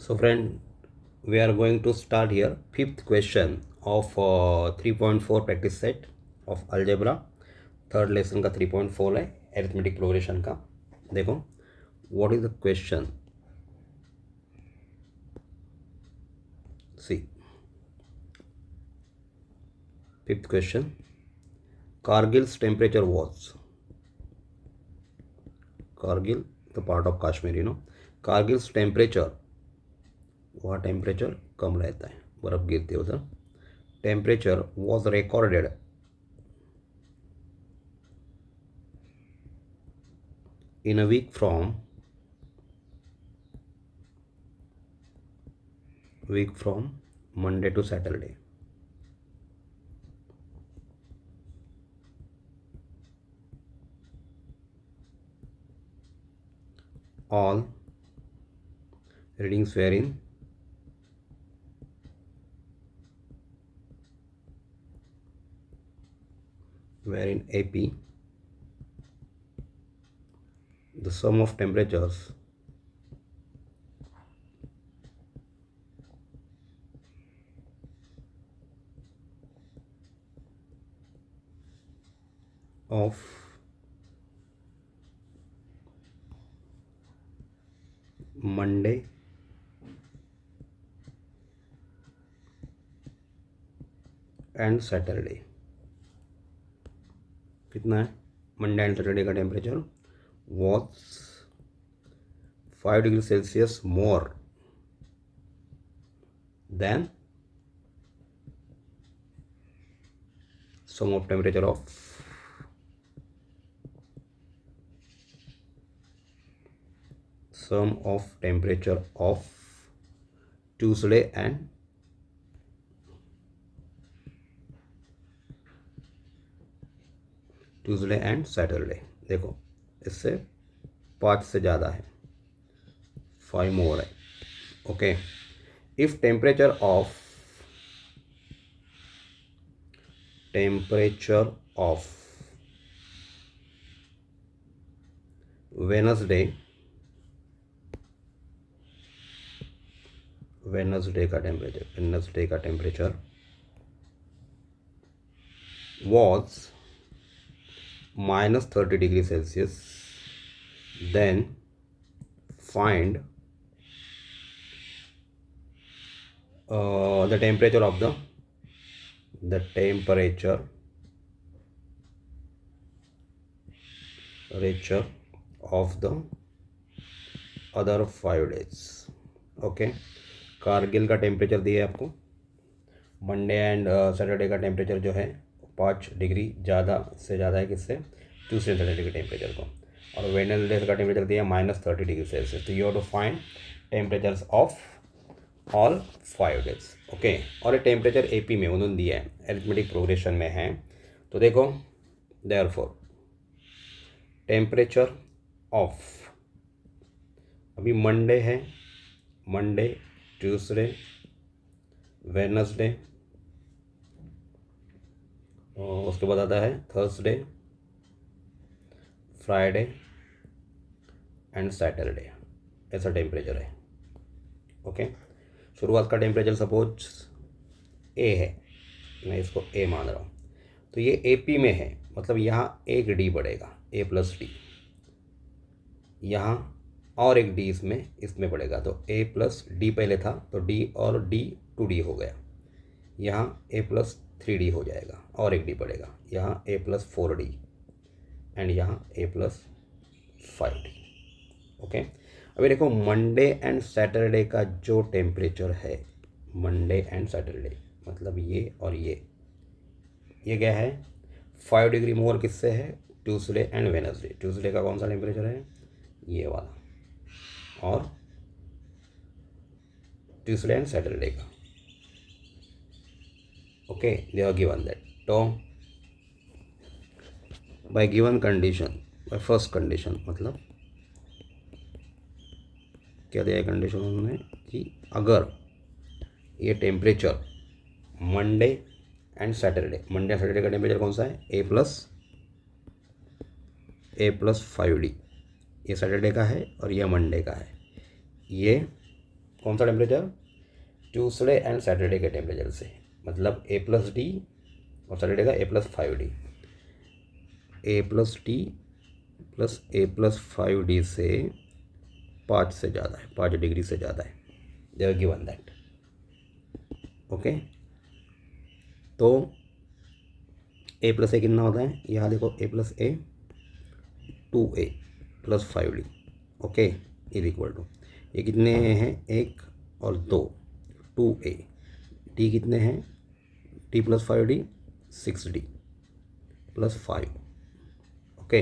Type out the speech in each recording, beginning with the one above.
So friend, we are going to start here fifth question of 3.4 practice set of algebra. Third lesson का 3.4 है arithmetic progression का. देखो what is the question. See, fifth question. Kargil's temperature was. Kargil, the part of Kashmir, you know. Kargil's temperature, वहाँ temperature कम रहता है, बर्फ़ गिरती है उधर. Temperature was recorded in a week from Monday to Saturday. All readings were in AP. The sum of temperatures of Monday and Saturday. कितना है Monday and Saturday का temperature? Was 5 degree Celsius more than sum of temperature of Tuesday and Saturday. देखो इससे 5 से ज़्यादा है, 5 more है. Okay, if temperature of Wednesday का temperature was -30 degree Celsius, then find the temperature of the other 5 days. Okay, Kargil का temperature दिया है आपको. मंडे एंड सैटरडे का टेम्परेचर जो है 5 डिग्री ज़्यादा से ज़्यादा है किससे? ट्यूसडे सैटरडे के टेम्परेचर को. और वेडनेसडे का टेम्परेचर दिया है -30 डिग्री सेल्सियस. तो you have to find temperatures of all 5 days. Okay, और ये टेम्परेचर AP में उन्होंने दिया है, अरिथमेटिक प्रोग्रेशन में है. तो देखो देयरफॉर टेम्परेचर ऑफ, अभी मंडे है, मंडे, ट्यूसडे, वेडनेसडे, उसके बाद आता है थर्सडे, फ्राइडे एंड सैटरडे. ऐसा टेम्परेचर है. ओके, शुरुआत का टेम्परेचर सपोज A है, मैं इसको A मान रहा हूँ. तो ये AP में है, मतलब यहाँ एक D बढ़ेगा, A+D. यहाँ और एक D इसमें बढ़ेगा. तो A+D पहले था, तो D और D 2D हो गया. यहाँ A+3D हो जाएगा, और एक D बढ़ेगा. यहाँ A+4D एंड यहाँ A+5D. ओके, अभी देखो मंडे एंड सैटरडे का जो टेम्परेचर है, मंडे एंड सैटरडे मतलब ये और ये क्या है? 5 डिग्री मोर किससे है? Tuesday and Wednesday. ट्यूसडे का कौन सा टेम्परेचर है? ये वाला. और ट्यूसडे एंड सैटरडे का. Okay, they are given that. तो by given condition, by first condition, मतलब क्या दिया है कंडीशन उन्होंने कि अगर ये टेम्परेचर मंडे एंड सैटरडे का टेम्परेचर कौन सा है? A+5D. ये सैटरडे का है और ये मंडे का है. ये कौन सा टेम्परेचर? ट्यूसडे एंड सैटरडे के टेम्परेचर से, मतलब ए प्लस डी और सैटरडे का ए प्लस 5D, ए प्लस डी प्लस ए प्लस 5D से 5 से ज़्यादा है, 5 डिग्री से ज़्यादा है। They are given that. Okay, तो ए प्लस ए कितना होता है? यहाँ देखो A plus A 2A plus 5D। Okay, is equal to, ये कितने हैं? 1 और 2, 2A। डी कितने हैं? D plus 5D 6D plus 5। Okay,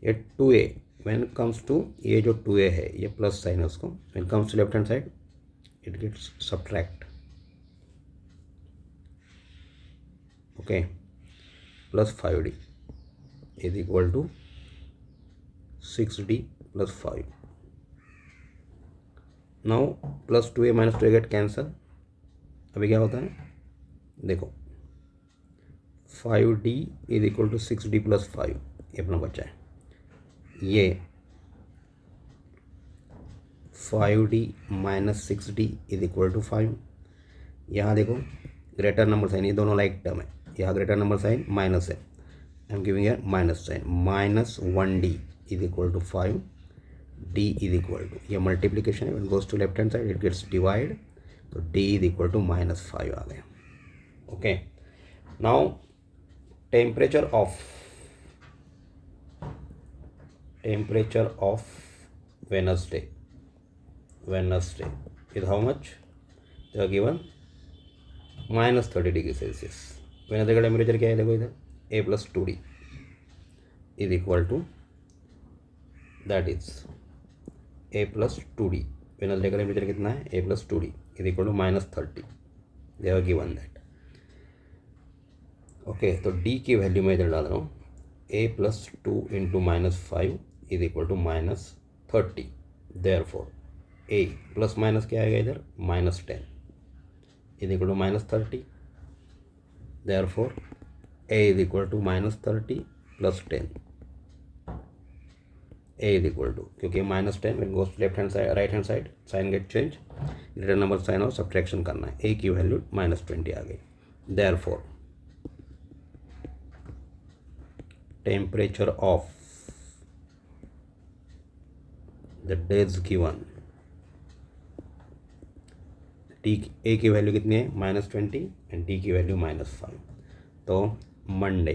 ये 2A व्हेन कम्स टू, ये जो 2A है ये प्लस साइन है उसको, when comes to left hand side it gets subtract. Okay, plus 5D is equal to 6D plus 5। Now plus 2A minus 2A get cancel. अभी क्या होता है? देखो 5D is equal to 6D plus 5, ये अपना बच्चा है। ये 5D minus 6D is equal to 5। यहाँ देखो ग्रेटर नंबर साइन, ये दोनों लाइक टर्म है। यहाँ ग्रेटर नंबर साइन माइनस है, I am giving here minus sign. Minus 1D is equal to 5, D is equal to, ये मल्टीप्लीकेशन है, when goes to left hand side it gets divide, तो D is equal to -5 आ गया। Okay, now temperature of Wednesday is how much? they are given -30 degree Celsius. Wednesday का temperature क्या है? देखो इधर A plus 2D is equal to, that is A plus 2D। Wednesday का temperature कितना है? A plus 2D is equal to -30। They are given that. Okay, तो D की वैल्यू मैं इधर डाल रहा हूँ, A plus 2 into -5 is equal to -30। Therefore A plus minus क्या आएगा इधर? -10 is equal to -30। Therefore A is equal to -30 plus 10। A is equal to, क्योंकि -10 when goes left hand side right hand side sign get change, greater number sign और subtraction करना है। A की value -20 आ गई। Therefore temperature of the days given, A की value कितनी है? -20 एंड D की वैल्यू -5। तो मंडे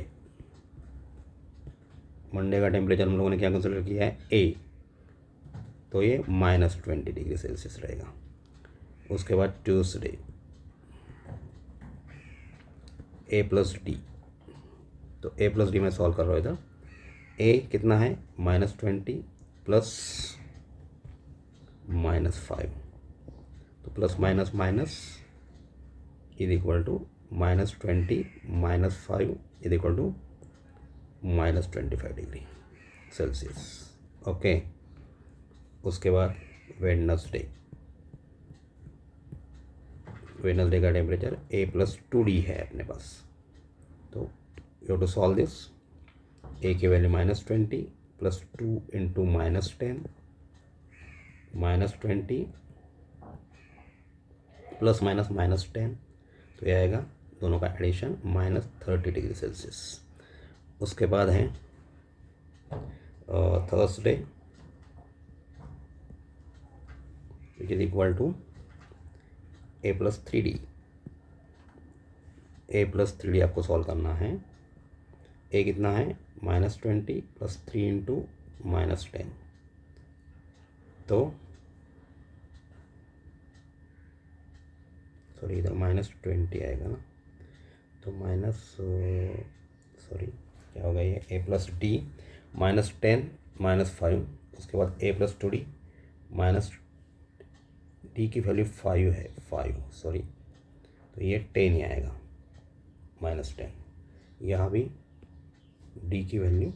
का टेम्परेचर हम लोगों ने क्या कंसिडर किया है? A, तो ये -20 डिग्री सेल्सियस रहेगा। उसके बाद ट्यूसडे A प्लस D, तो A प्लस D मैं सॉल्व कर रहा हूँ इधर। A कितना है? -20 प्लस -5, तो plus minus minus is equal to -20 -5 is equal to -25 degree Celsius. Okay, उसके बाद वेडनेसडे का टेम्परेचर A प्लस 2D है अपने पास, तो you have to solve this. A की value -20 plus 2 into -10 -20 plus minus -10, तो ये आएगा दोनों का एडिशन -30 डिग्री सेल्सियस। उसके बाद है Thursday which is equal to A plus 3D। A plus 3D आपको सॉल्व करना है। A कितना है? -20 प्लस 3 इंटू -10, तो सॉरी इधर -20 आएगा ना, तो क्या होगा ये? A प्लस D -10 -5, उसके बाद A plus 2D minus D की वैल्यू 5 है, 5 सॉरी, तो ये 10 ही आएगा -10। यहाँ भी D की वैल्यू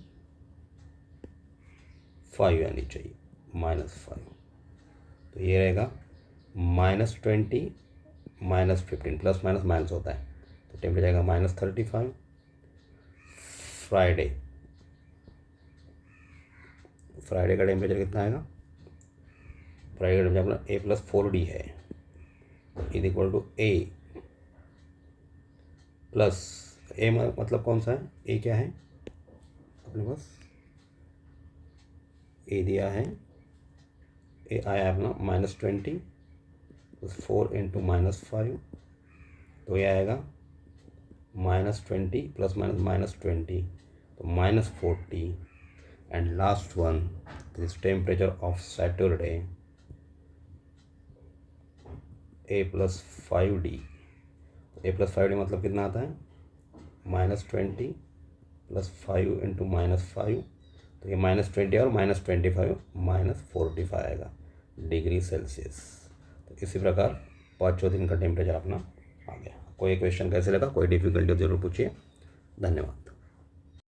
5 आनी चाहिए, -5, तो ये रहेगा -20 -15, प्लस माइनस माइनस होता है, तो टेम्परेचर आएगा -35। फ्राइडे का टेम्परेचर कितना आएगा? ब्रैकेट में अपना ए प्लस 4d है is equal to A plus A मतलब कौन सा है, ए क्या है अपने पास, ए दिया है, ए आया अपना -20 प्लस 4 इंटू -5, तो ये आएगा -20 प्लस -20 तो -40 and last one this temperature of Saturday A plus 5d, A plus 5d मतलब कितना आता है -20 प्लस 5 इंटू -5, तो ये -20 और -25 -45 आएगा डिग्री सेल्सियस। तो इसी प्रकार 5 दिन का टेम्परेचर अपना आ गया। कोई क्वेश्चन कैसे लगा, कोई डिफिकल्टी जरूर पूछिए। धन्यवाद।